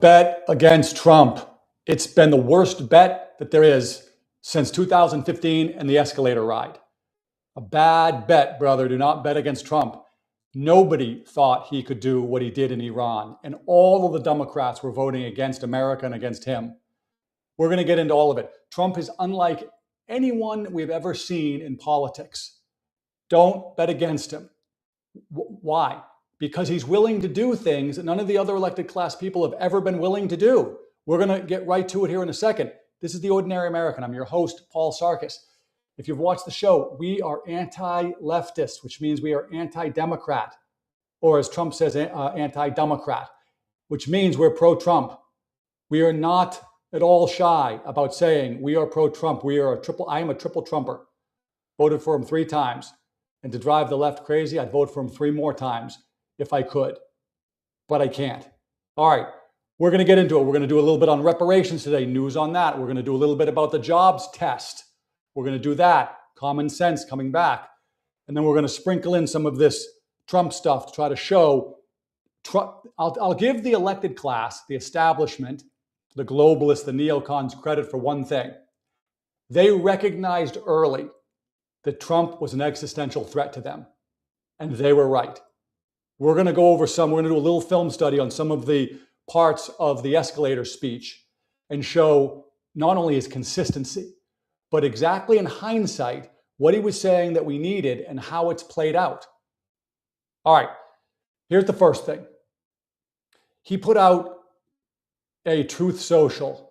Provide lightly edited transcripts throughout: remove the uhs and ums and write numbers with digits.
Bet against Trump. It's been the worst bet that there is since 2015 and the escalator ride. A bad bet, brother. Do not bet against Trump. Nobody thought he could do what he did in Iran, and all of the Democrats were voting against America and against him. We're going to get into all of it. Trump is unlike anyone we've ever seen in politics. Don't bet against him. Why? Because he's willing to do things that none of the other elected class people have ever been willing to do. We're going to get right to it here in a second. This is The Ordinary American. I'm your host, Paul Sarkis. If you've watched the show, we are anti-leftist, which means we are anti-Democrat, or as Trump says, anti-Democrat, which means we're pro-Trump. We are not at all shy about saying we are pro-Trump. I am a triple Trumper. Voted for him 3 times. And to drive the left crazy, I'd vote for him 3 more times if I could, but I can't. All right, we're going to get into it. We're going to do a little bit on reparations today, news on that. We're going to do a little bit about the jobs test. We're going to do that, common sense coming back. And then we're going to sprinkle in some of this Trump stuff to try to show Trump. I'll give the elected class, the establishment, the globalists, the neocons credit for one thing. They recognized early that Trump was an existential threat to them, and they were right. We're going to go over we're going to do a little film study on some of the parts of the escalator speech and show not only his consistency, but exactly in hindsight, what he was saying that we needed and how it's played out. All right, here's the first thing. He put out a Truth Social.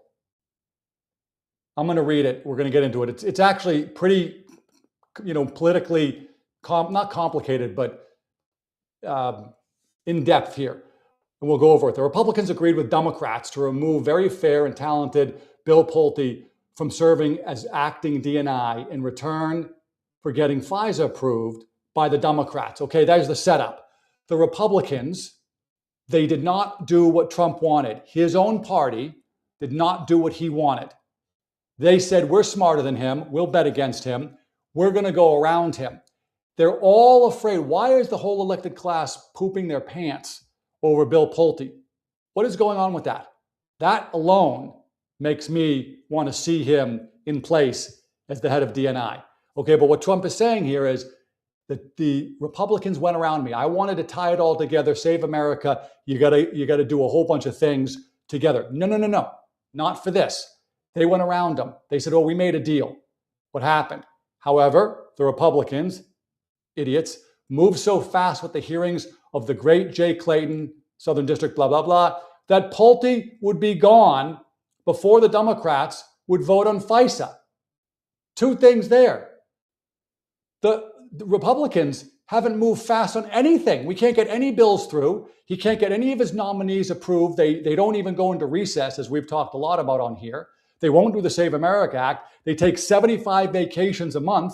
I'm going to read it. We're going to get into it. It's actually pretty, politically, not complicated, but in depth here. And we'll go over it. The Republicans agreed with Democrats to remove very fair and talented Bill Pulte from serving as acting DNI in return for getting FISA approved by the Democrats. Okay, there's the setup. The Republicans, they did not do what Trump wanted. His own party did not do what he wanted. They said, we're smarter than him. We'll bet against him. We're going to go around him. They're all afraid. Why is the whole elected class pooping their pants over Bill Pulte? What is going on with that? That alone makes me want to see him in place as the head of DNI. Okay, but what Trump is saying here is that the Republicans went around me. I wanted to tie it all together, save America. You got to do a whole bunch of things together. No. Not for this. They went around him. They said, oh, we made a deal. What happened? However, the Republicans, idiots, moved so fast with the hearings of the great Jay Clayton, Southern District, blah, blah, blah, that Pulte would be gone before the Democrats would vote on FISA. 2 things there. The Republicans haven't moved fast on anything. We can't get any bills through. He can't get any of his nominees approved. They don't even go into recess, as we've talked a lot about on here. They won't do the Save America Act. They take 75 vacations a month.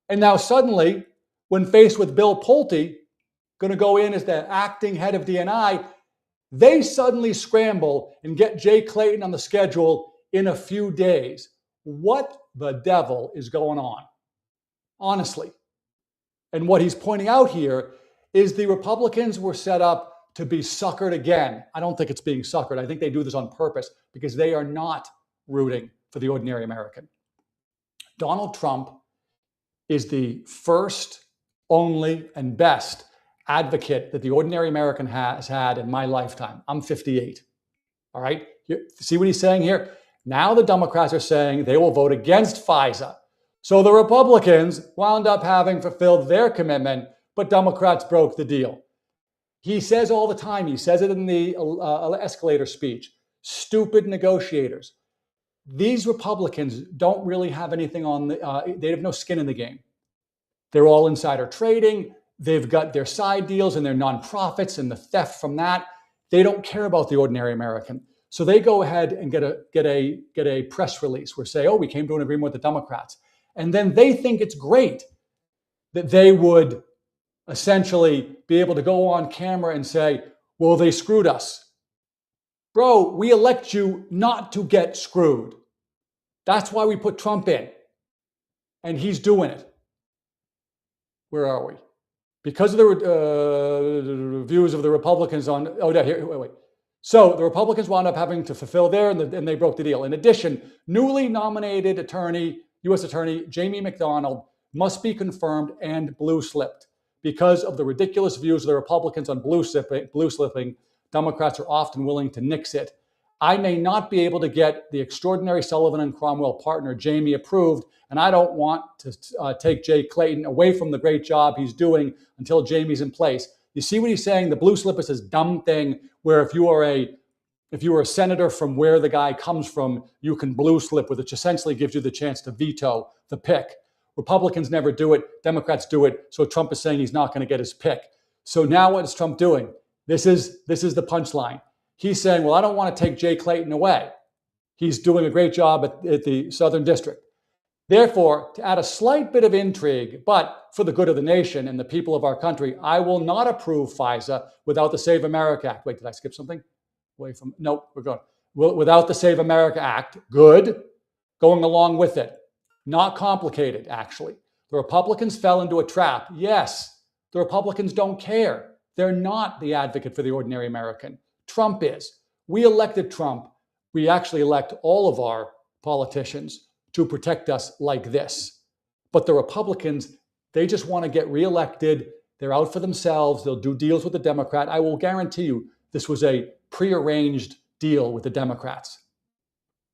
And now suddenly, when faced with Bill Pulte, going to go in as the acting head of DNI, they suddenly scramble and get Jay Clayton on the schedule in a few days. What the devil is going on? Honestly. And what he's pointing out here is the Republicans were set up to be suckered again. I don't think it's being suckered. I think they do this on purpose because they are not rooting for the ordinary American. Donald Trump is the first, only, and best advocate that the ordinary American has had in my lifetime. I'm 58. All right? See what he's saying here? Now the Democrats are saying they will vote against FISA. So the Republicans wound up having fulfilled their commitment, but Democrats broke the deal. He says all the time, he says it in the escalator speech, stupid negotiators. These Republicans don't really have anything on they have no skin in the game. They're all insider trading. They've got their side deals and their nonprofits and the theft from that. They don't care about the ordinary American. So they go ahead and get a press release where say, oh, we came to an agreement with the Democrats. And then they think it's great that they would essentially be able to go on camera and say, well, they screwed us. Bro, we elect you not to get screwed. That's why we put Trump in. And he's doing it. Where are we? Because of the views of the Republicans on, wait. So the Republicans wound up having to fulfill their, and they broke the deal. In addition, newly nominated U.S. Attorney Jamie McDonald must be confirmed and blue slipped. Because of the ridiculous views of the Republicans on blue slipping, Democrats are often willing to nix it. I may not be able to get the extraordinary Sullivan and Cromwell partner Jamie approved, and I don't want to take Jay Clayton away from the great job he's doing until Jamie's in place. You see what he's saying? The blue slip is this dumb thing where if you are a senator from where the guy comes from, you can blue slip, which essentially gives you the chance to veto the pick. Republicans never do it. Democrats do it. So Trump is saying he's not going to get his pick. So now what is Trump doing? This is the punchline. He's saying, well, I don't want to take Jay Clayton away. He's doing a great job at the Southern District. Therefore, to add a slight bit of intrigue, but for the good of the nation and the people of our country, I will not approve FISA without the Save America Act. Wait, did I skip something? Nope, we're going. Without the Save America Act, good. Going along with it. Not complicated, actually. The Republicans fell into a trap. Yes, the Republicans don't care. They're not the advocate for the ordinary American. Trump is. We elected Trump. We actually elect all of our politicians to protect us like this. But the Republicans, they just want to get reelected. They're out for themselves. They'll do deals with the Democrat. I will guarantee you this was a prearranged deal with the Democrats.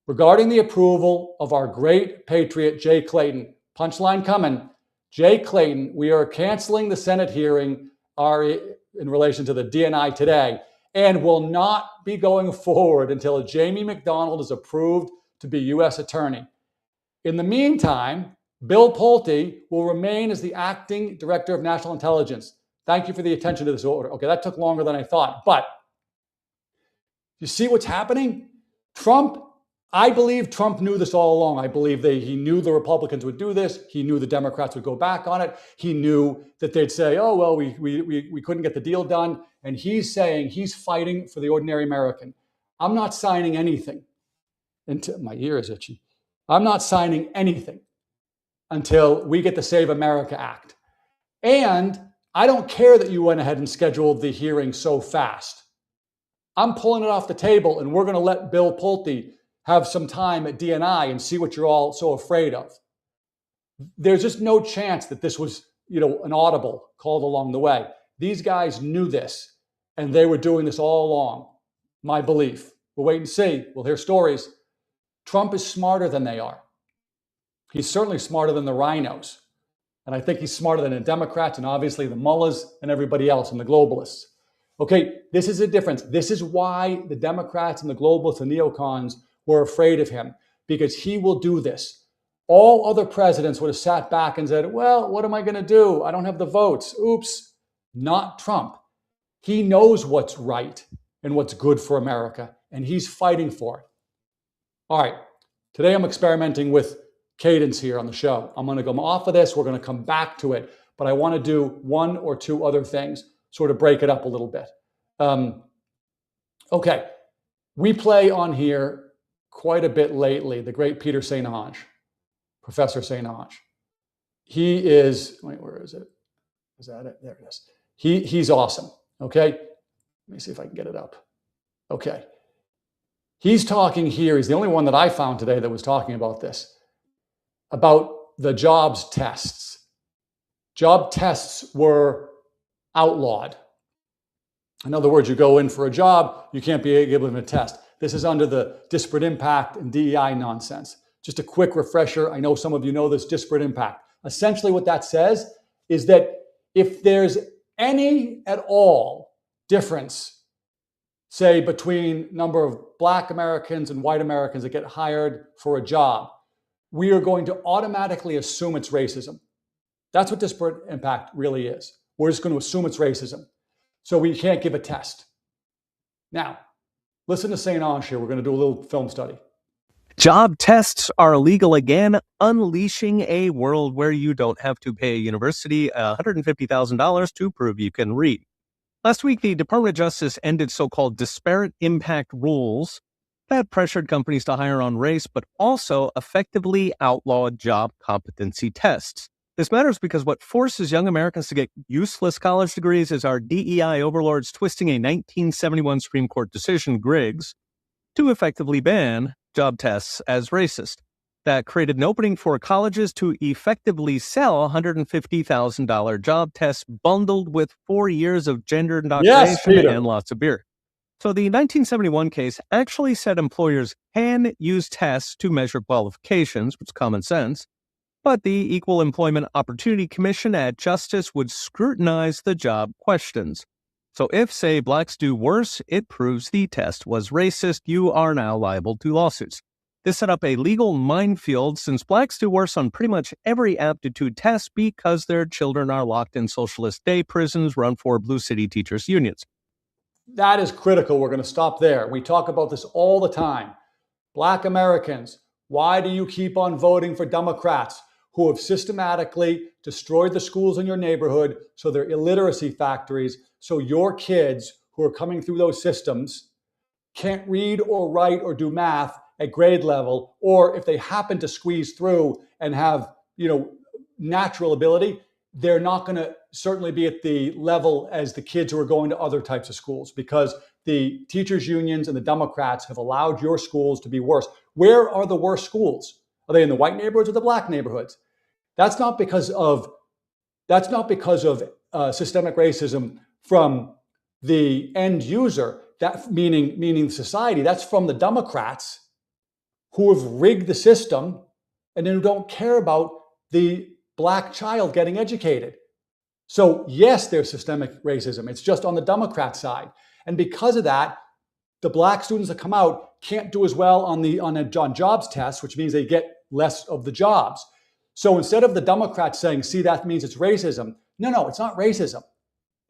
Regarding the approval of our great patriot, Jay Clayton, punchline coming, Jay Clayton, we are canceling the Senate hearing in relation to the DNI today and will not be going forward until Jamie McDonald is approved to be U.S. Attorney. In the meantime, Bill Pulte will remain as the acting director of national intelligence. Thank you for the attention to this order. Okay, that took longer than I thought, but you see what's happening? I believe Trump knew this all along. I believe he knew the Republicans would do this. He knew the Democrats would go back on it. He knew that they'd say, oh, well, we couldn't get the deal done. And he's saying he's fighting for the ordinary American. I'm not signing anything. My ear is itchy. I'm not signing anything until we get the Save America Act. And I don't care that you went ahead and scheduled the hearing so fast. I'm pulling it off the table, and we're going to let Bill Pulte have some time at DNI and see what you're all so afraid of. There's just no chance that this was, an audible called along the way. These guys knew this, and they were doing this all along. My belief. We'll wait and see. We'll hear stories. Trump is smarter than they are. He's certainly smarter than the rhinos. And I think he's smarter than the Democrats and obviously the mullahs and everybody else and the globalists. Okay, this is a difference. This is why the Democrats and the globalists and neocons were afraid of him, because he will do this. All other presidents would have sat back and said, well, what am I going to do? I don't have the votes. Oops. Not Trump. He knows what's right and what's good for America, and he's fighting for it. All right, today I'm experimenting with cadence here on the show. I'm going to come off of this. We're going to come back to it, but I want to do one or two other things, sort of break it up a little bit. Okay, we play on here quite a bit lately, the great Peter St. Onge, Professor St. Onge. He is, where is it? Is that it? There it is. He's awesome, okay? Let me see if I can get it up. Okay. He's talking here, he's the only one that I found today that was talking about this, about the jobs tests. Job tests were outlawed. In other words, you go in for a job, you can't be given a test. This is under the disparate impact and DEI nonsense. Just a quick refresher. I know some of you know this disparate impact. Essentially what that says is that if there's any at all difference, say between number of Black Americans and white Americans that get hired for a job, we are going to automatically assume it's racism. That's what disparate impact really is. We're just going to assume it's racism. So we can't give a test. Now, listen to St. Onge here. We're going to do a little film study. Job tests are illegal again, unleashing a world where you don't have to pay a university $150,000 to prove you can read. Last week, the Department of Justice ended so-called disparate impact rules that pressured companies to hire on race, but also effectively outlawed job competency tests. This matters because what forces young Americans to get useless college degrees is our DEI overlords twisting a 1971 Supreme Court decision, Griggs, to effectively ban job tests as racist. That created an opening for colleges to effectively sell $150,000 job tests bundled with 4 years of gender Yes, indoctrination Peter. and lots of beer. So the 1971 case actually said employers can use tests to measure qualifications, which is common sense, but the Equal Employment Opportunity Commission at Justice would scrutinize the job questions. So if, say, blacks do worse, it proves the test was racist. You are now liable to lawsuits. This set up a legal minefield since blacks do worse on pretty much every aptitude test because their children are locked in socialist day prisons run for Blue City teachers' unions. That is critical. We're going to stop there. We talk about this all the time. Black Americans, why do you keep on voting for Democrats who have systematically destroyed the schools in your neighborhood so they're illiteracy factories, so your kids who are coming through those systems can't read or write or do math at grade level, or if they happen to squeeze through and have, natural ability, they're not going to certainly be at the level as the kids who are going to other types of schools, because the teachers unions and the Democrats have allowed your schools to be worse. Where are the worst schools? Are they in the white neighborhoods or the black neighborhoods? That's not because of systemic racism from the end user, that meaning society. That's from the Democrats who have rigged the system and then who don't care about the black child getting educated. So yes, there's systemic racism. It's just on the Democrat side. And because of that, the black students that come out can't do as well on jobs tests, which means they get less of the jobs. So instead of the Democrats saying, see, that means it's racism. No, it's not racism.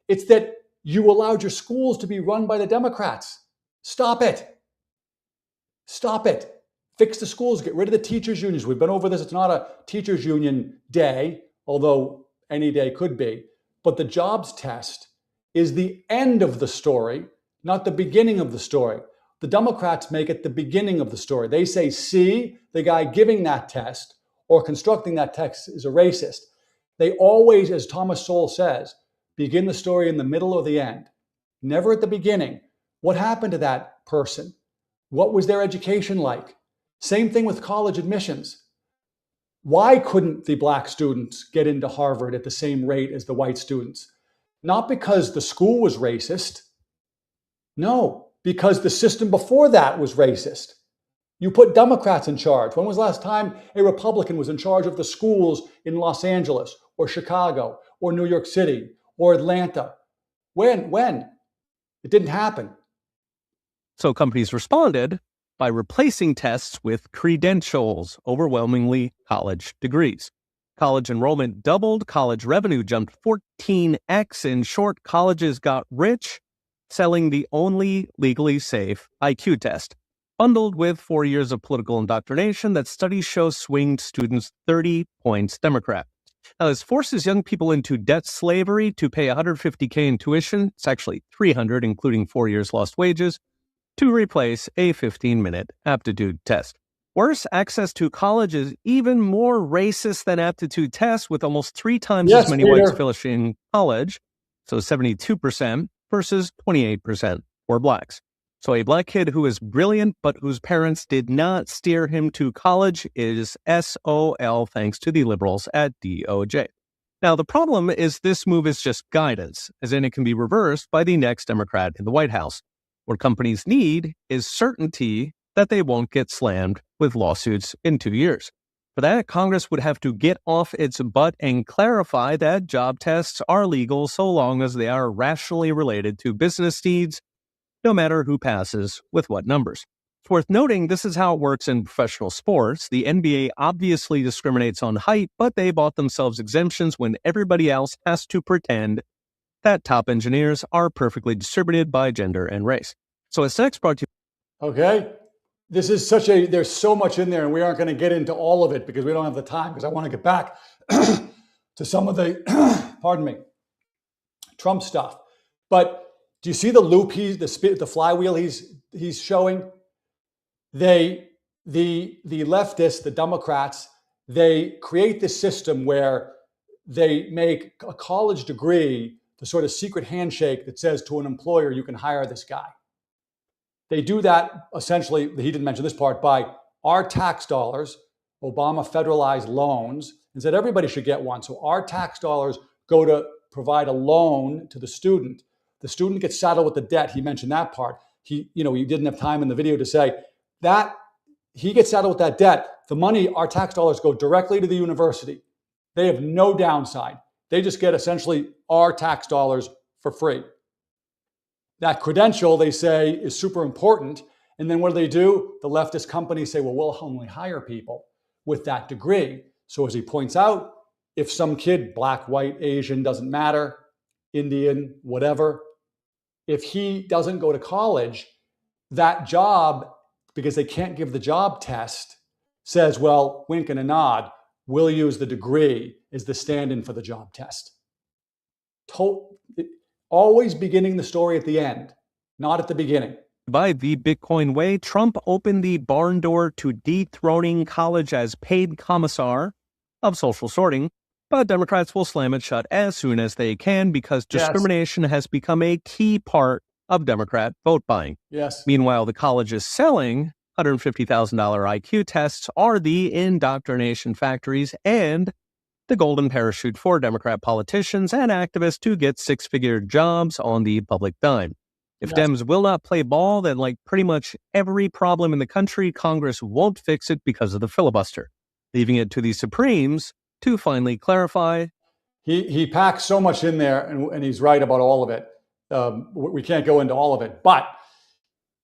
It's that you allowed your schools to be run by the Democrats. Stop it. Stop it. Fix the schools. Get rid of the teachers' unions. We've been over this. It's not a teachers' union day, although any day could be. But the jobs test is the end of the story, not the beginning of the story. The Democrats make it the beginning of the story. They say, see, the guy giving that test or constructing that test is a racist. They always, as Thomas Sowell says, begin the story in the middle or the end, never at the beginning. What happened to that person? What was their education like? Same thing with college admissions. Why couldn't the black students get into Harvard at the same rate as the white students? Not because the school was racist. No, because the system before that was racist. You put Democrats in charge. When was the last time a Republican was in charge of the schools in Los Angeles or Chicago or New York City or Atlanta? When? It didn't happen. So companies responded by replacing tests with credentials, overwhelmingly college degrees. College enrollment doubled, college revenue jumped 14x. In short, colleges got rich selling the only legally safe IQ test, bundled with 4 years of political indoctrination that studies show swinged students 30 points Democrat. Now, this forces young people into debt slavery to pay $150K in tuition. It's actually $300, including 4 years lost wages, to replace a 15-minute aptitude test. Worse, access to college is even more racist than aptitude tests, with almost 3 times as many whites finishing college, so 72% versus 28% for blacks. So a black kid who is brilliant but whose parents did not steer him to college is SOL thanks to the liberals at DOJ. Now, the problem is this move is just guidance, as in it can be reversed by the next Democrat in the White House. What companies need is certainty that they won't get slammed with lawsuits in 2 years. For that, Congress would have to get off its butt and clarify that job tests are legal so long as they are rationally related to business needs, no matter who passes with what numbers. It's worth noting this is how it works in professional sports. The NBA obviously discriminates on height, but they bought themselves exemptions when everybody else has to pretend that top engineers are perfectly distributed by gender and race. So as next brought to you. Okay. There's so much in there, and we aren't going to get into all of it because we don't have the time, because I want to get back to some of the, pardon me, Trump stuff. But do you see the loop the flywheel he's showing? The leftists, the Democrats, they create this system where they make a college degree the sort of secret handshake that says to an employer, you can hire this guy. They do that essentially, he didn't mention this part, by our tax dollars. Obama federalized loans and said everybody should get one. So our tax dollars go to provide a loan to the student. The student gets saddled with the debt. He mentioned that part. He didn't have time in the video to say that he gets saddled with that debt. The money, our tax dollars, go directly to the university. They have no downside. They just get essentially our tax dollars for free. That credential, they say, is super important. And then what do? The leftist companies say, well, we'll only hire people with that degree. So as he points out, if some kid, black, white, Asian, doesn't matter, Indian, whatever, if he doesn't go to college, that job, because they can't give the job test, says, well, wink and a nod, we'll use the degree as the stand-in for the job test. Always beginning the story at the end, not at the beginning. By the Bitcoin way, Trump opened the barn door to dethroning college as paid commissar of social sorting, but Democrats will slam it shut as soon as they can because discrimination has become a key part of Democrat vote buying. Yes. Meanwhile, the colleges selling $150,000 IQ tests are the indoctrination factories and the golden parachute for Democrat politicians and activists to get six-figure jobs on the public dime. If Dems will not play ball, then like pretty much every problem in the country, Congress won't fix it because of the filibuster, leaving it to the Supremes to finally clarify. He packs so much in there, and he's right about all of it. We can't go into all of it. But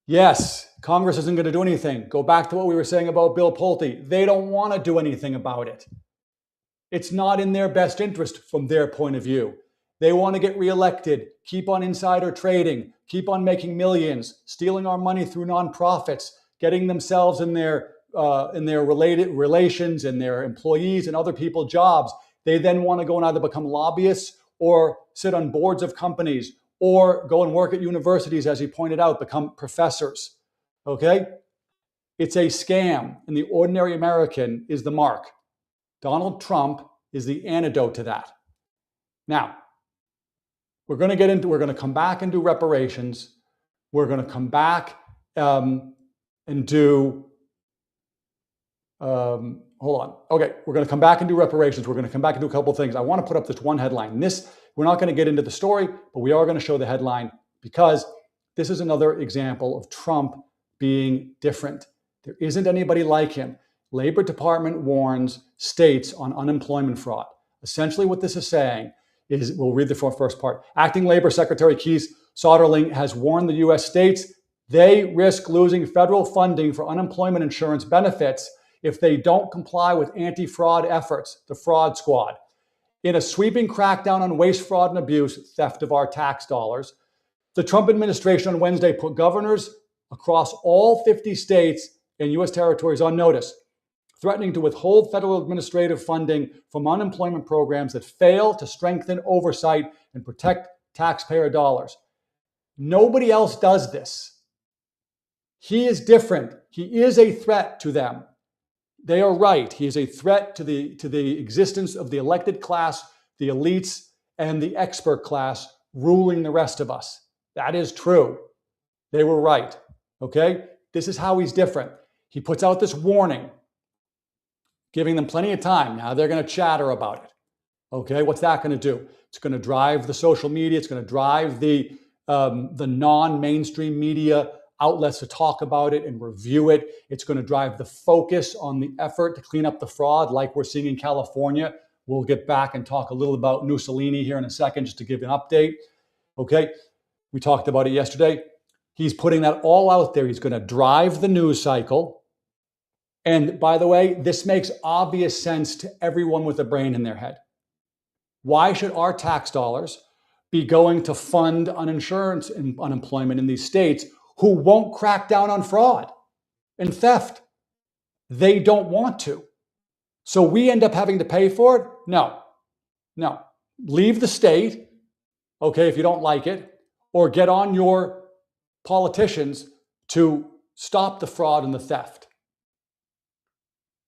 yes, Congress isn't going to do anything. Go back to what we were saying about Bill Pulte. They don't want to do anything about it. It's not in their best interest from their point of view. They want to get reelected, keep on insider trading, keep on making millions, stealing our money through nonprofits, getting themselves and their related relations and their employees and other people jobs. They then want to go and either become lobbyists or sit on boards of companies or go and work at universities, as he pointed out, become professors. Okay? It's a scam, and the ordinary American is the mark. Donald Trump is the antidote to that. Now, we're going to come back and do reparations. We're going to come back and do, hold on. Okay, we're going to come back and do reparations. We're going to come back and do a couple of things. I want to put up this one headline. We're not going to get into the story, but we are going to show the headline because this is another example of Trump being different. There isn't anybody like him. Labor Department warns states on unemployment fraud. Essentially what this is saying is, we'll read the first part. Acting Labor Secretary Keith Soderling has warned the U.S. states they risk losing federal funding for unemployment insurance benefits if they don't comply with anti-fraud efforts, the Fraud Squad. In a sweeping crackdown on waste, fraud, and abuse, theft of our tax dollars, the Trump administration on Wednesday put governors across all 50 states and U.S. territories on notice, threatening to withhold federal administrative funding from unemployment programs that fail to strengthen oversight and protect taxpayer dollars. Nobody else does this. He is different. He is a threat to them. They are right. He is a threat to the existence of the elected class, the elites, and the expert class ruling the rest of us. That is true. They were right. Okay? This is how he's different. He puts out this warning, giving them plenty of time. Now they're going to chatter about it. Okay, what's that going to do? It's going to drive the social media. It's going to drive the non-mainstream media outlets to talk about it and review it. It's going to drive the focus on the effort to clean up the fraud like we're seeing in California. We'll get back and talk a little about Mussolini here in a second just to give an update. Okay, we talked about it yesterday. He's putting that all out there. He's going to drive the news cycle. And by the way, this makes obvious sense to everyone with a brain in their head. Why should our tax dollars be going to fund insurance and unemployment in these states who won't crack down on fraud and theft? They don't want to. So we end up having to pay for it? No. Leave the state, okay, if you don't like it, or get on your politicians to stop the fraud and the theft.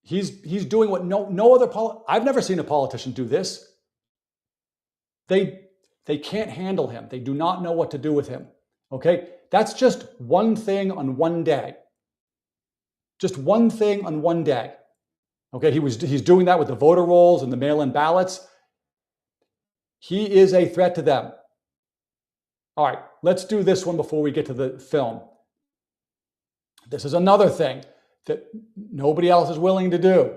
He's doing what no other I've never seen a politician do this. They can't handle him. They do not know what to do with him. Okay? That's just one thing on one day. Just one thing on one day. Okay, he's doing that with the voter rolls and the mail-in ballots. He is a threat to them. All right, let's do this one before we get to the film. This is another thing that nobody else is willing to do.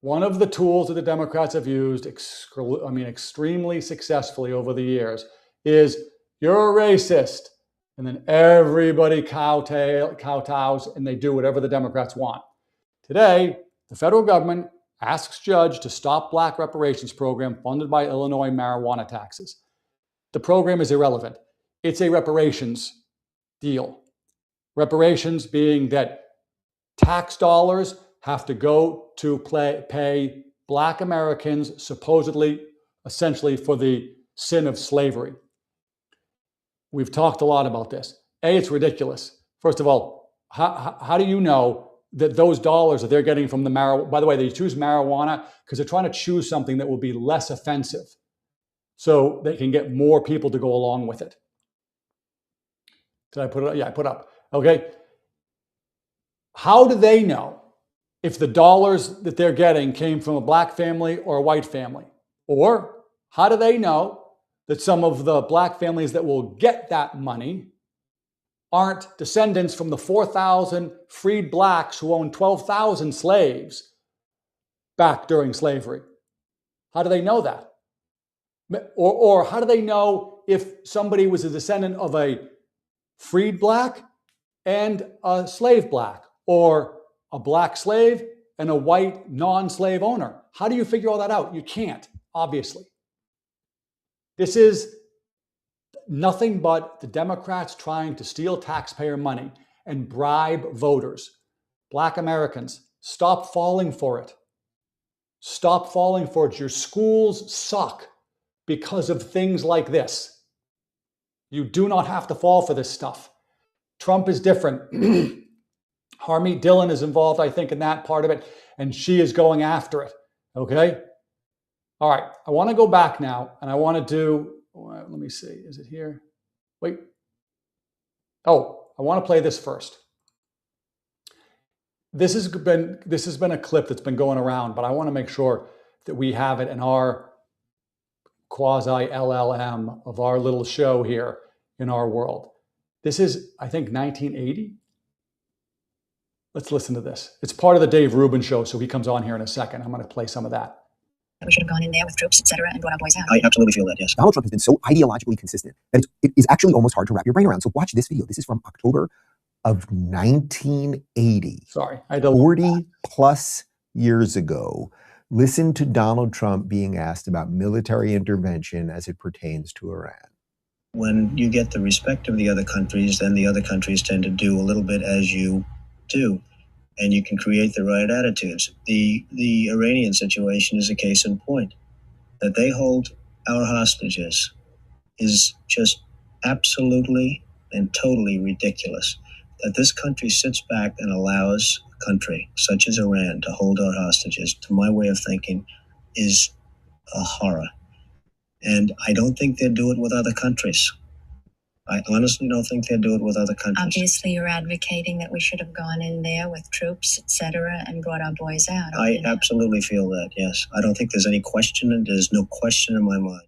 One of the tools that the Democrats have used, extremely successfully over the years, is you're a racist. And then everybody kowtows and they do whatever the Democrats want. Today, the federal government asks judge to stop black reparations program funded by Illinois marijuana taxes. The program is irrelevant. It's a reparations deal. Reparations being that tax dollars have to go to pay black Americans supposedly, essentially for the sin of slavery. We've talked a lot about this. It's ridiculous. First of all, how do you know that those dollars that they're getting from the marijuana, by the way, they choose marijuana because they're trying to choose something that will be less offensive so they can get more people to go along with it. Did I put it up? Yeah, I put up. Okay. How do they know if the dollars that they're getting came from a black family or a white family? Or how do they know that some of the black families that will get that money aren't descendants from the 4,000 freed blacks who owned 12,000 slaves back during slavery? How do they know that? Or how do they know if somebody was a descendant of a freed black and a slave black, or a black slave and a white non-slave owner? How do you figure all that out? You can't, obviously. This is nothing but the Democrats trying to steal taxpayer money and bribe voters. Black Americans, stop falling for it. Stop falling for it. Your schools suck because of things like this. You do not have to fall for this stuff. Trump is different. Harmeet Dillon is involved, I think, in that part of it, and she is going after it. Okay? All right. I want to go back now, and I want to do, let me see. Is it here? Wait. Oh, I want to play this first. This has been a clip that's been going around, but I want to make sure that we have it in our quasi LLM of our little show here in our world. This is, I think, 1980. Let's listen to this. It's part of the Dave Rubin show, so he comes on here in a second. I'm going to play some of that. We should have gone in there with troops, etc., and brought our boys out. I absolutely feel that, yes. Donald Trump has been so ideologically consistent that it is actually almost hard to wrap your brain around. So watch this video. This is from October of 1980. Sorry. 40 plus years ago. Listen to Donald Trump being asked about military intervention as it pertains to Iran. When you get the respect of the other countries, then the other countries tend to do a little bit as you do, and you can create the right attitudes. The Iranian situation is a case in point. That they hold our hostages is just absolutely and totally ridiculous. That this country sits back and allows a country such as Iran to hold our hostages, to my way of thinking, is a horror. And I don't think they'd do it with other countries. I honestly don't think they'd do it with other countries. Obviously, you're advocating that we should have gone in there with troops, etc., and brought our boys out. I absolutely feel that, yes. I don't think there's any question, and there's no question in my mind.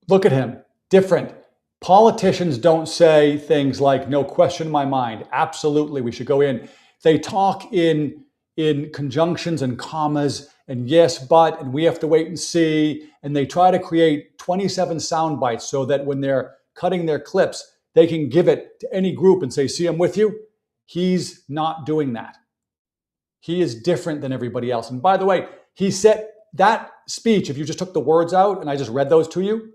Look at him. Different. Politicians don't say things like, no question in my mind. Absolutely, we should go in. They talk in conjunctions and commas and yes, but, and we have to wait and see. And they try to create 27 sound bites so that when they're cutting their clips, they can give it to any group and say, see, I'm with you. He's not doing that. He is different than everybody else. And by the way, he said that speech, if you just took the words out and I just read those to you,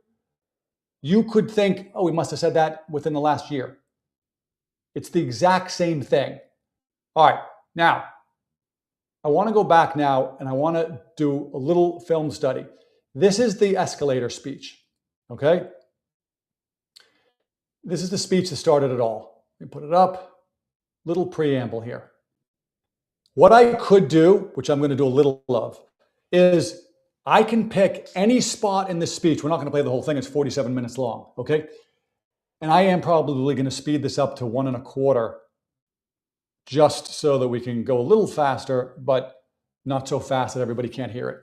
you could think, oh, he must have said that within the last year. It's the exact same thing. All right, now, I want to go back now and I want to do a little film study. This is the escalator speech, okay? This is the speech that started it all. Let me put it up. Little preamble here. What I could do, which I'm going to do a little of, is I can pick any spot in this speech. We're not going to play the whole thing. It's 47 minutes long, okay? And I am probably going to speed this up to 1.25 just so that we can go a little faster, but not so fast that everybody can't hear it.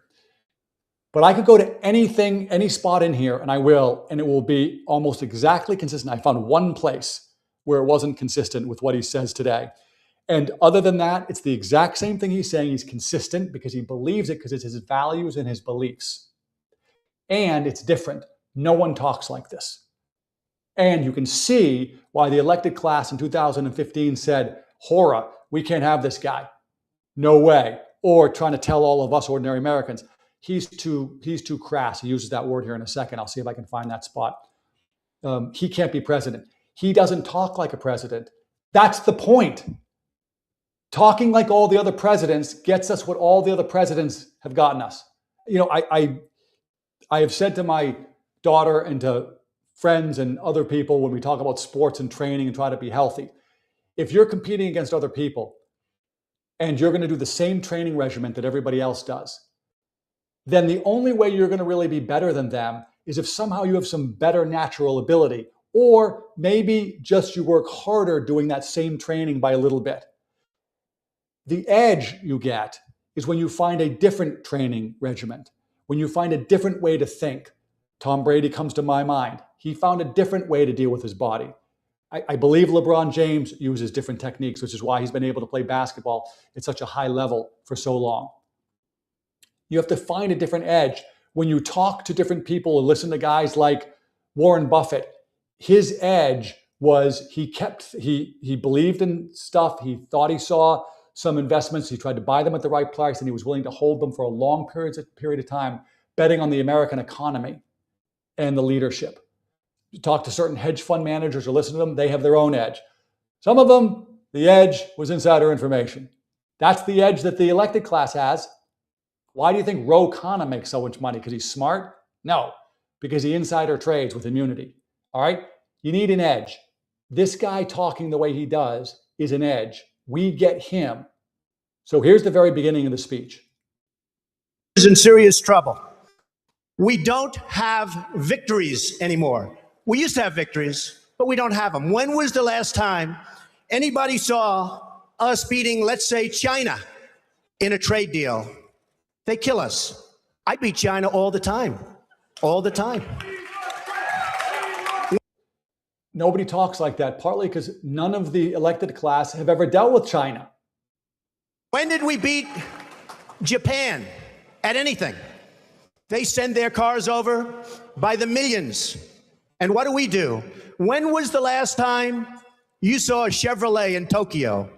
But I could go to anything, any spot in here, and I will, and it will be almost exactly consistent. I found one place where it wasn't consistent with what he says today. And other than that, it's the exact same thing he's saying. He's consistent because he believes it, because it's his values and his beliefs. And it's different. No one talks like this. And you can see why the elected class in 2015 said, "Hora, we can't have this guy. No way." Or trying to tell all of us ordinary Americans, he's too crass. He uses that word here in a second. I'll see if I can find that spot. He can't be president. He doesn't talk like a president. That's the point. Talking like all the other presidents gets us what all the other presidents have gotten us. You know, I have said to my daughter and to friends and other people when we talk about sports and training and try to be healthy, if you're competing against other people and you're going to do the same training regimen that everybody else does, then the only way you're going to really be better than them is if somehow you have some better natural ability, or maybe just you work harder doing that same training by a little bit. The edge you get is when you find a different training regimen, when you find a different way to think. Tom Brady comes to my mind. He found a different way to deal with his body. I believe LeBron James uses different techniques, which is why he's been able to play basketball at such a high level for so long. You have to find a different edge. When you talk to different people and listen to guys like Warren Buffett, his edge was he believed in stuff. He thought he saw some investments. He tried to buy them at the right price, and he was willing to hold them for a long period of time, betting on the American economy and the leadership. You talk to certain hedge fund managers or listen to them, they have their own edge. Some of them, the edge was insider information. That's the edge that the elected class has. Why do you think Ro Khanna makes so much money? Because he's smart? No, because he insider trades with immunity. All right? You need an edge. This guy talking the way he does is an edge. We get him. So here's the very beginning of the speech. Is in serious trouble. We don't have victories anymore. We used to have victories, but we don't have them. When was the last time anybody saw us beating, let's say, China in a trade deal? They kill us. I beat China all the time. All the time. Nobody talks like that, partly because none of the elected class have ever dealt with China. When did we beat Japan at anything? They send their cars over by the millions. And what do? When was the last time you saw a Chevrolet in Tokyo?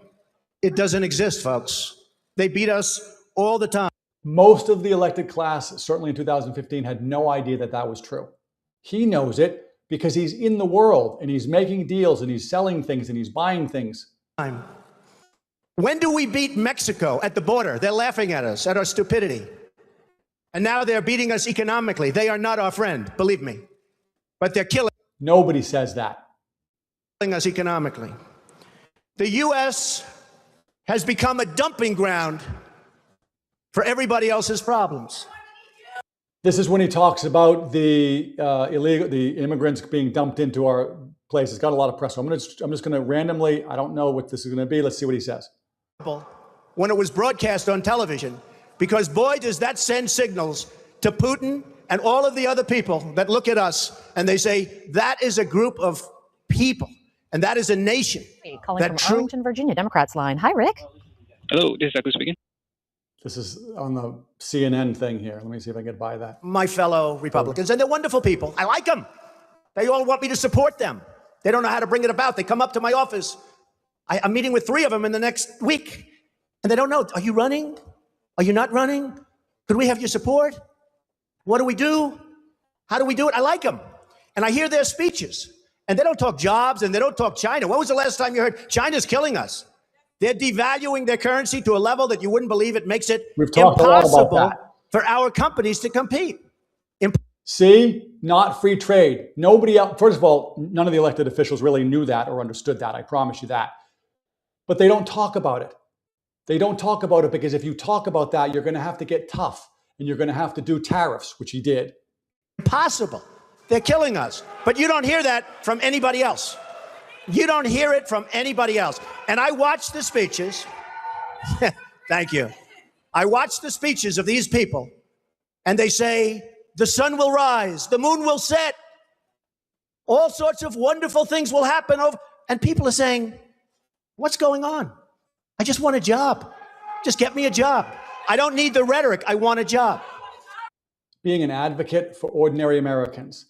It doesn't exist, folks. They beat us all the time. Most of the elected class, certainly in 2015, had no idea that that was true. He knows it because he's in the world and he's making deals and he's selling things and he's buying things. When do we beat Mexico at the border? They're laughing at us, at our stupidity. And now they're beating us economically. They are not our friend, believe me. But they're killing. Nobody says that. Us economically. The U.S. has become a dumping ground for everybody else's problems. This is when he talks about the immigrants being dumped into our place. It's got a lot of press. So I'm just going to randomly, I don't know what this is going to be. Let's see what he says. When it was broadcast on television, because boy, does that send signals to Putin and all of the other people that look at us and they say, that is a group of people and that is a nation. Calling from Arlington, Virginia, Democrats line. Hi, Rick. Hello, this is Zachary speaking. This is on the CNN thing here. Let me see if I can get by that. My fellow Republicans, and they're wonderful people. I like them. They all want me to support them. They don't know how to bring it about. They come up to my office. I'm meeting with 3 of them in the next week, and they don't know. Are you running? Are you not running? Could we have your support? What do we do? How do we do it? I like them. And I hear their speeches, and they don't talk jobs, and they don't talk China. When was the last time you heard China's killing us? They're devaluing their currency to a level that you wouldn't believe. It makes it impossible for our companies to compete. See, not free trade. Nobody else, first of all, none of the elected officials really knew that or understood that. I promise you that. But they don't talk about it. They don't talk about it because if you talk about that, you're going to have to get tough and you're going to have to do tariffs, which he did. Impossible. They're killing us. But you don't hear that from anybody else. You don't hear it from anybody else. And I watch the speeches. Thank you. I watch the speeches of these people, and they say, the sun will rise, the moon will set, all sorts of wonderful things will happen. And people are saying, what's going on? I just want a job. Just get me a job. I don't need the rhetoric. I want a job. Being an advocate for ordinary Americans,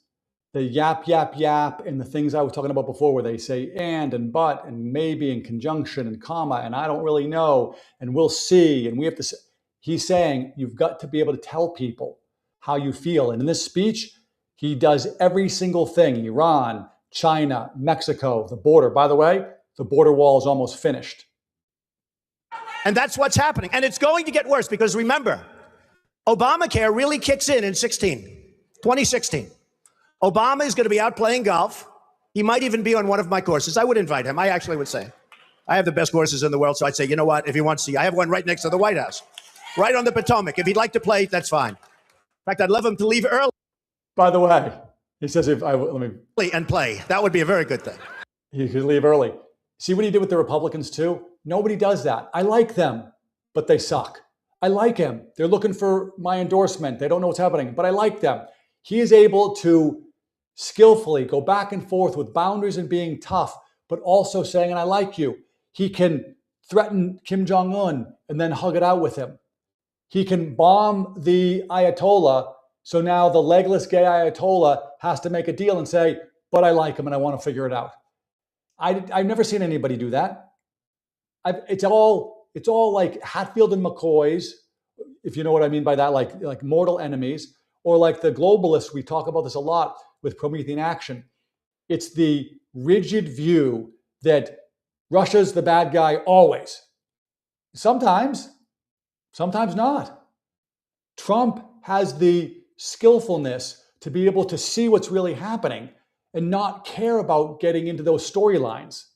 the yap, yap, yap, and the things I was talking about before where they say and but, and maybe, and conjunction, and comma, and I don't really know, and we'll see, and we have to say. He's saying you've got to be able to tell people how you feel. And in this speech, he does every single thing. Iran, China, Mexico, the border. By the way, the border wall is almost finished. And that's what's happening. And it's going to get worse because remember, Obamacare really kicks in 2016. Obama is going to be out playing golf. He might even be on one of my courses. I would invite him. I actually would say. I have the best courses in the world, so I'd say, you know what, if he wants to see, I have one right next to the White House, right on the Potomac. If he'd like to play, that's fine. In fact, I'd love him to leave early. By the way, he says let me and play. That would be a very good thing. He could leave early. See what he did with the Republicans too? Nobody does that. I like them, but they suck. I like him. They're looking for my endorsement. They don't know what's happening, but I like them. He is able to skillfully go back and forth with boundaries and being tough, but also saying, and I like you. He can threaten Kim Jong-un and then hug it out with him. He can bomb the Ayatollah, so now the legless gay Ayatollah has to make a deal and say, but I like him and I want to figure it out. I've never seen anybody do that. It's all like Hatfield and McCoy's, if you know what I mean by that, like mortal enemies, or like the globalists. We talk about this a lot with Promethean Action. It's the rigid view that Russia's the bad guy always. Sometimes not. Trump has the skillfulness to be able to see what's really happening and not care about getting into those storylines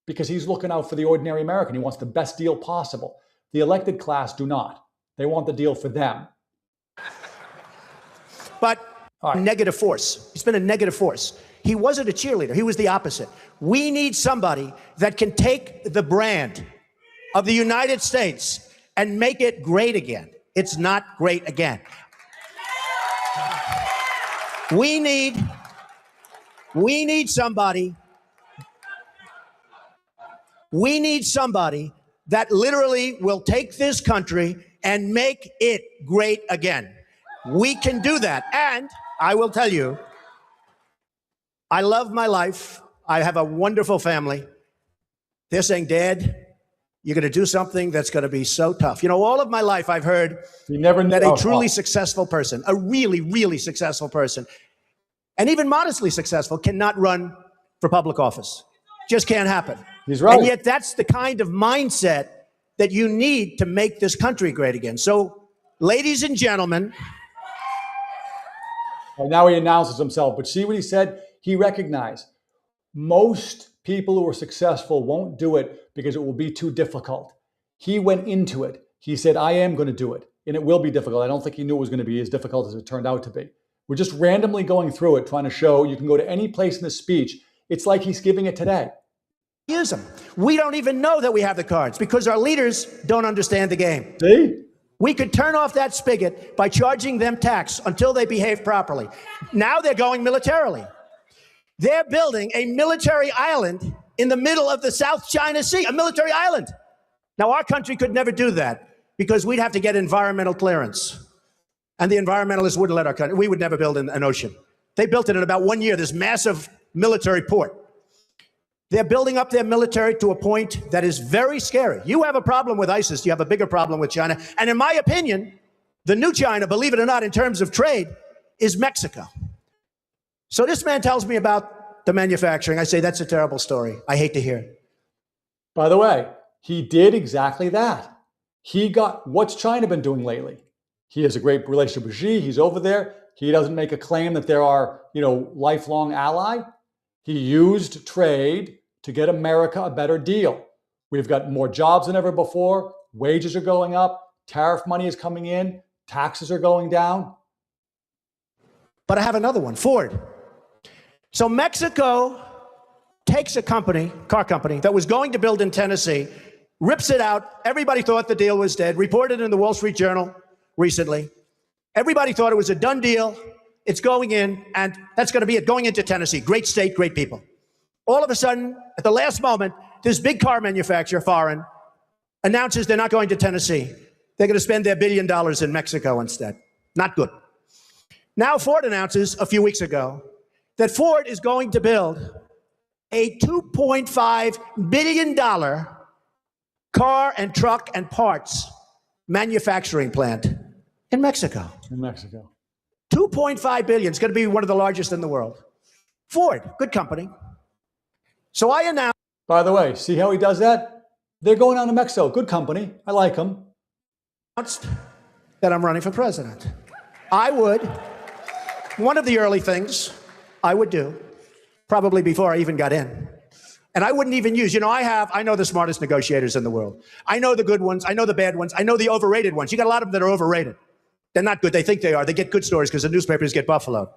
because he's looking out for the ordinary American. He wants the best deal possible. The elected class do not. They want the deal for them. But negative force. He's been a negative force. He wasn't a cheerleader. He was the opposite. We need somebody that can take the brand of the United States and make it great again. It's not great again. We need somebody that literally will take this country and make it great again. We can do that. And I will tell you, I love my life. I have a wonderful family. They're saying, Dad, you're going to do something that's going to be so tough. You know, all of my life I've heard that a truly successful person, a really, really successful person, and even modestly successful, cannot run for public office. Just can't happen. He's right. And yet that's the kind of mindset that you need to make this country great again. So, ladies and gentlemen. And now he announces himself, but see what he said? He recognized most people who are successful won't do it because it will be too difficult. He went into it. He said, I am going to do it, and it will be difficult. I don't think he knew it was going to be as difficult as it turned out to be. We're just randomly going through it, trying to show you can go to any place in the speech. It's like he's giving it today. Use them. We don't even know that we have the cards because our leaders don't understand the game. See? We could turn off that spigot by charging them tax until they behave properly. Now they're going militarily. They're building a military island in the middle of the South China Sea, a military island. Now, our country could never do that because we'd have to get environmental clearance. And the environmentalists wouldn't let our country. We would never build an ocean. They built it in about 1 year, this massive military port. They're building up their military to a point that is very scary. You have a problem with ISIS. You have a bigger problem with China. And in my opinion, the new China, believe it or not, in terms of trade, is Mexico. So this man tells me about the manufacturing. I say, that's a terrible story. I hate to hear it. By the way, he did exactly that. What's China been doing lately? He has a great relationship with Xi. He's over there. He doesn't make a claim that they're our, lifelong ally. He used trade to get America a better deal. We've got more jobs than ever before. Wages are going up. Tariff money is coming in. taxes are going down. But I have another one, Ford. So Mexico takes a company, car company, that was going to build in Tennessee, rips it out. Everybody thought the deal was dead. Reported in the Wall Street Journal recently. Everybody thought it was a done deal. It's going in, and that's going to be it, going into Tennessee. Great state, great people. All of a sudden, at the last moment, this big car manufacturer, foreign, announces they're not going to Tennessee. They're going to spend their $1 billion in Mexico instead. Not good. Now Ford announces a few weeks ago that Ford is going to build a $2.5 billion car and truck and parts manufacturing plant in Mexico. In Mexico. $2.5 billion. It's going to be one of the largest in the world. Ford, good company. So I announced. By the way, see how he does that? They're going down to Mexico. Good company. I like them. That I'm running for president. One of the early things I would do, probably before I even got in, and I wouldn't even use, I know the smartest negotiators in the world. I know the good ones. I know the bad ones. I know the overrated ones. You got a lot of them that are overrated. They're not good. They think they are. They get good stories because the newspapers get buffaloed.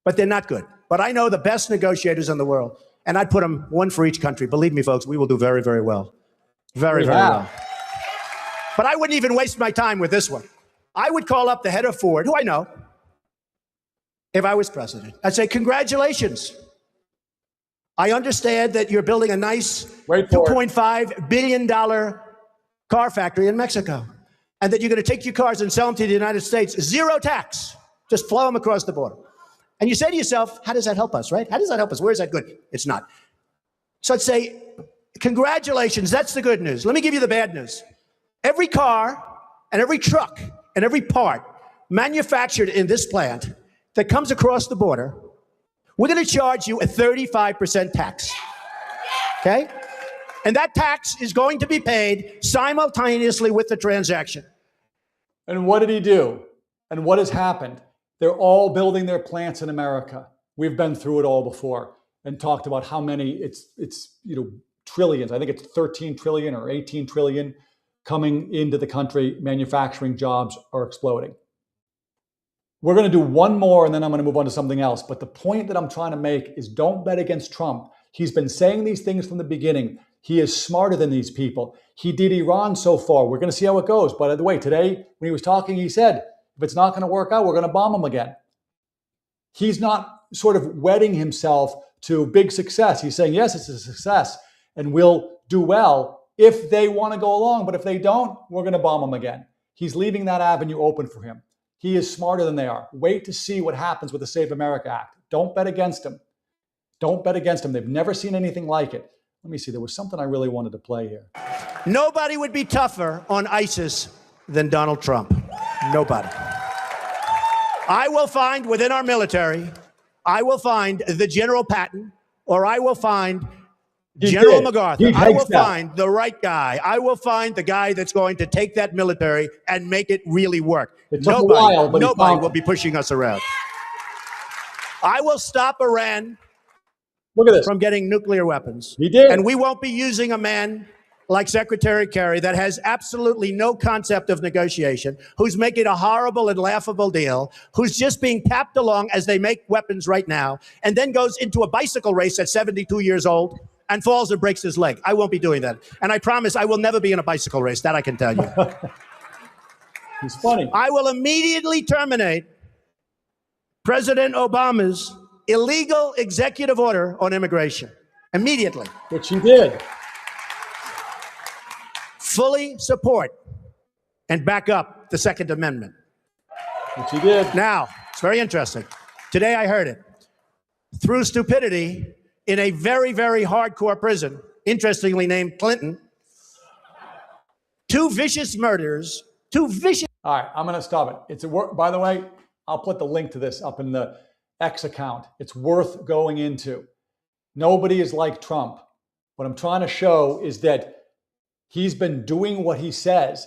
But they're not good. But I know the best negotiators in the world, and I'd put them one for each country. Believe me, folks, we will do very, very well. Very, very well. But I wouldn't even waste my time with this one. I would call up the head of Ford, who I know, if I was president. I'd say, congratulations. I understand that you're building a nice $2.5 billion car factory in Mexico, and that you're going to take your cars and sell them to the United States, zero tax, just flow them across the border. And you say to yourself, how does that help us, right? How does that help us? Where is that good? It's not. So I'd say, congratulations, that's the good news. Let me give you the bad news. Every car and every truck and every part manufactured in this plant that comes across the border, we're going to charge you a 35% tax, okay? And that tax is going to be paid simultaneously with the transaction. And what did he do? And what has happened? They're all building their plants in America. We've been through it all before and talked about how many, it's trillions. I think it's 13 trillion or 18 trillion coming into the country. Manufacturing jobs are exploding. We're going to do one more and then I'm going to move on to something else. But the point that I'm trying to make is don't bet against Trump. He's been saying these things from the beginning. He is smarter than these people. He did Iran so far. We're going to see how it goes. By the way, today when he was talking, he said, if it's not going to work out, we're going to bomb them again. He's not sort of wedding himself to big success. He's saying, yes, it's a success and we'll do well if they want to go along. But if they don't, we're going to bomb them again. He's leaving that avenue open for him. He is smarter than they are. Wait to see what happens with the Save America Act. Don't bet against him. Don't bet against him. They've never seen anything like it. Let me see. There was something I really wanted to play here. Nobody would be tougher on ISIS than Donald Trump. Nobody. I will find within our military, I will find the General Patton, or I will find General MacArthur. I will find the right guy. I will find the guy that's going to take that military and make it really work. Nobody will be pushing us around. I will stop Iran from getting nuclear weapons. He did. And we won't be using a man like Secretary Kerry that has absolutely no concept of negotiation, who's making a horrible and laughable deal, who's just being tapped along as they make weapons right now, and then goes into a bicycle race at 72 years old and falls and breaks his leg. I won't be doing that. And I promise I will never be in a bicycle race. That I can tell you. He's funny. I will immediately terminate President Obama's illegal executive order on immigration. Immediately. Which he did. Fully support and back up the Second Amendment. Which he did. Now, it's very interesting. Today I heard it. Through stupidity, in a very, very hardcore prison, interestingly named Clinton, two vicious murderers, All right, I'm going to stop it. By the way, I'll put the link to this up in the X account. It's worth going into. Nobody is like Trump. What I'm trying to show is that he's been doing what he says.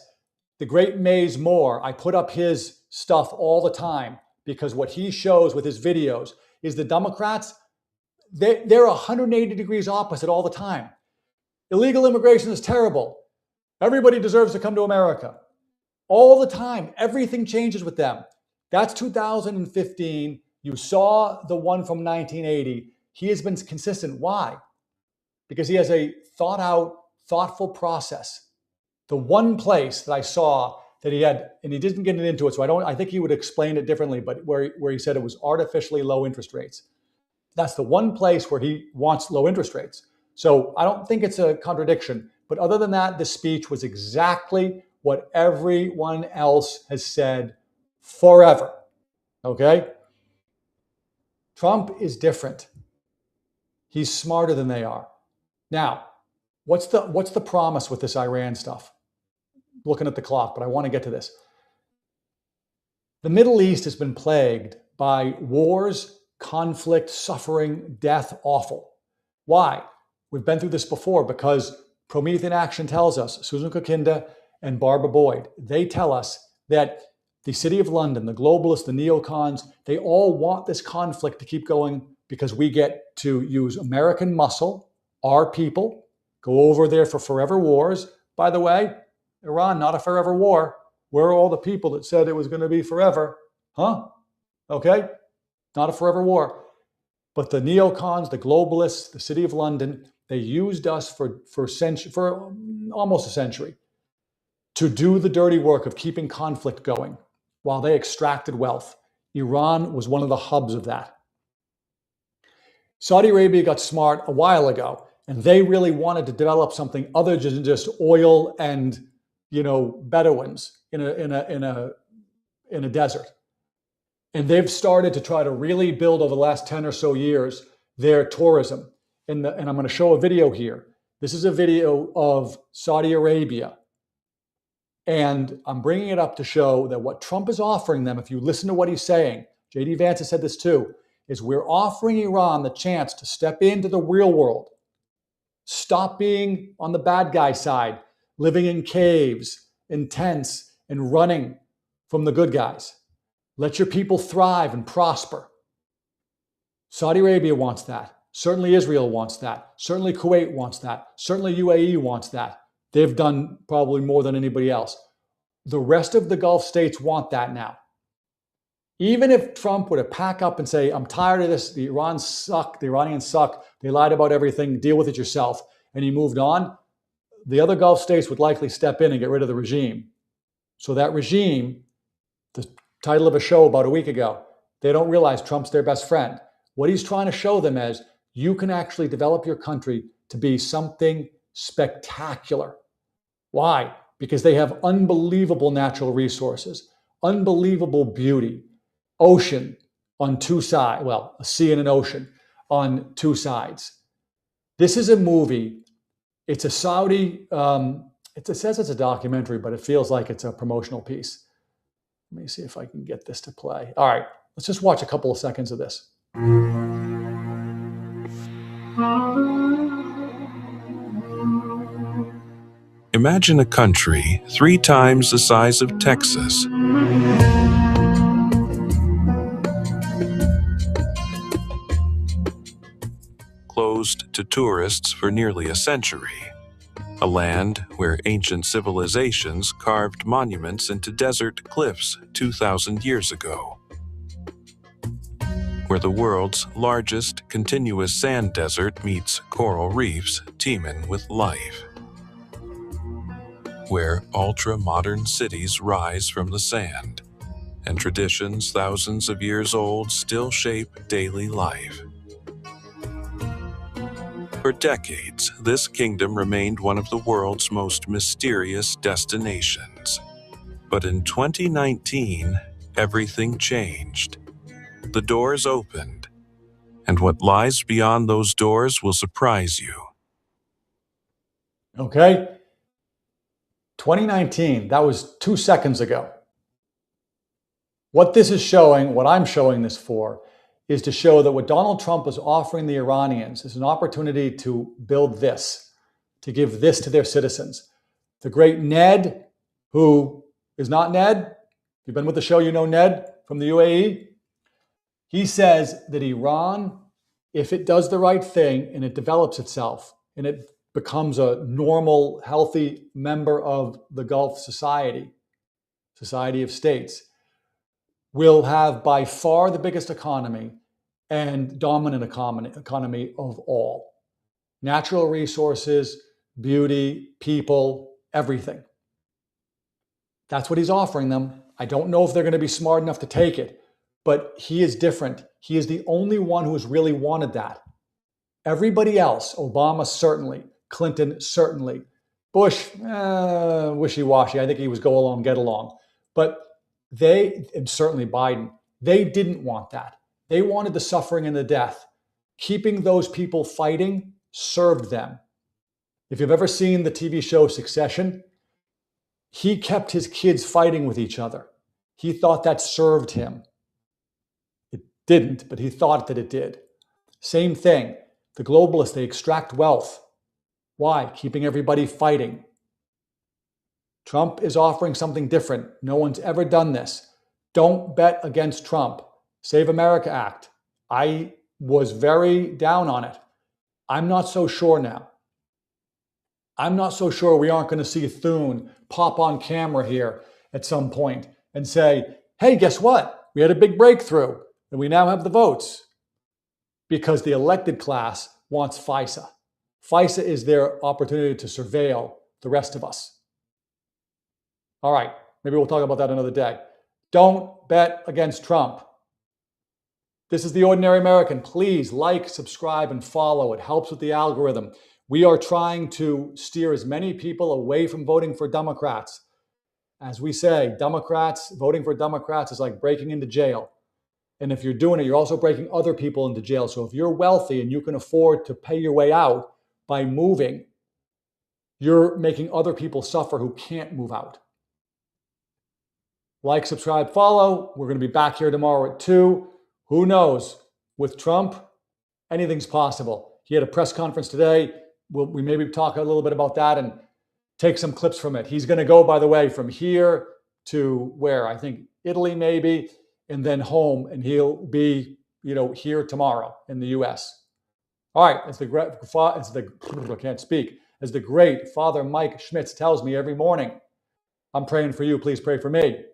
The great Mays Moore, I put up his stuff all the time because what he shows with his videos is the Democrats, they're 180 degrees opposite all the time. Illegal immigration is terrible. Everybody deserves to come to America. All the time. Everything changes with them. That's 2015. You saw the one from 1980. He has been consistent. Why? Because he has a thought out, thoughtful process. The one place that I saw that he had, and he didn't get into it, so I think he would explain it differently, but where he said it was artificially low interest rates. That's the one place where he wants low interest rates. So I don't think it's a contradiction. But other than that, the speech was exactly what everyone else has said forever. Okay? Trump is different. He's smarter than they are. Now, what's the promise with this Iran stuff? Looking at the clock, but I want to get to this. The Middle East has been plagued by wars, conflict, suffering, death, awful. Why? We've been through this before because Promethean Action tells us, Susan Kokinda and Barbara Boyd, they tell us that the City of London, the globalists, the neocons, they all want this conflict to keep going because we get to use American muscle, our people, go over there for forever wars. By the way, Iran, not a forever war. Where are all the people that said it was going to be forever? Huh? Okay, not a forever war. But the neocons, the globalists, the City of London, they used us for almost a century to do the dirty work of keeping conflict going while they extracted wealth. Iran was one of the hubs of that. Saudi Arabia got smart a while ago, and they really wanted to develop something other than just oil and, Bedouins in a desert. And they've started to try to really build over the last 10 or so years their tourism. And I'm going to show a video here. This is a video of Saudi Arabia. And I'm bringing it up to show that what Trump is offering them, if you listen to what he's saying, J.D. Vance has said this too, is we're offering Iran the chance to step into the real world. Stop being on the bad guy side, living in caves, in tents, and running from the good guys. Let your people thrive and prosper. Saudi Arabia wants that. Certainly Israel wants that. Certainly Kuwait wants that. Certainly UAE wants that. They've done probably more than anybody else. The rest of the Gulf states want that now. Even if Trump were to pack up and say, I'm tired of this, the Iranians suck, they lied about everything, deal with it yourself, and he moved on, the other Gulf states would likely step in and get rid of the regime. So that regime, the title of a show about a week ago, they don't realize Trump's their best friend. What he's trying to show them is you can actually develop your country to be something spectacular. Why? Because they have unbelievable natural resources, unbelievable beauty, ocean on two sides, well, a sea and an ocean on two sides. This is a movie. It's a Saudi, it says it's a documentary, but it feels like it's a promotional piece. Let me see if I can get this to play. All right, let's just watch a couple of seconds of this. Imagine a country 3 times the size of Texas. Closed to tourists for nearly a century. A land where ancient civilizations carved monuments into desert cliffs 2,000 years ago. Where the world's largest continuous sand desert meets coral reefs teeming with life. Where ultra-modern cities rise from the sand, and traditions thousands of years old still shape daily life. For decades, this kingdom remained one of the world's most mysterious destinations. But in 2019, everything changed. The doors opened, and what lies beyond those doors will surprise you. Okay. 2019, that was 2 seconds ago. What this is showing, what I'm showing this for, is to show that what Donald Trump is offering the Iranians is an opportunity to build this, to give this to their citizens. The great Ned, who is not Ned, if you've been with the show, you know Ned from the UAE. He says that Iran, if it does the right thing and it develops itself and it becomes a normal, healthy member of the Gulf society, society of states, will have by far the biggest economy and dominant economy of all. Natural resources, beauty, people, everything. That's what he's offering them. I don't know if they're going to be smart enough to take it, but he is different. He is the only one who has really wanted that. Everybody else, Obama certainly, Clinton certainly, Bush, wishy-washy. I think he was go along, get along. But they, and certainly Biden, they didn't want that. They wanted the suffering and the death. Keeping those people fighting served them. If you've ever seen the TV show Succession, he kept his kids fighting with each other. He thought that served him. It didn't, but he thought that it did. Same thing. The globalists, they extract wealth. Why? Keeping everybody fighting. Trump is offering something different. No one's ever done this. Don't bet against Trump. Save America Act. I was very down on it. I'm not so sure now. I'm not so sure we aren't going to see Thune pop on camera here at some point and say, hey, guess what? We had a big breakthrough and we now have the votes. Because the elected class wants FISA. FISA is their opportunity to surveil the rest of us. All right, maybe we'll talk about that another day. Don't bet against Trump. This is The Ordinary American. Please like, subscribe, and follow. It helps with the algorithm. We are trying to steer as many people away from voting for Democrats. As we say, voting for Democrats is like breaking into jail. And if you're doing it, you're also breaking other people into jail. So if you're wealthy and you can afford to pay your way out by moving, you're making other people suffer who can't move out. Like, subscribe, follow. We're going to be back here tomorrow at 2. Who knows? With Trump, anything's possible. He had a press conference today. We maybe talk a little bit about that and take some clips from it. He's going to go, by the way, from here to where? I think Italy maybe, and then home, and he'll be, here tomorrow in the U.S. All right, as the great Father Mike Schmitz tells me every morning, I'm praying for you. Please pray for me.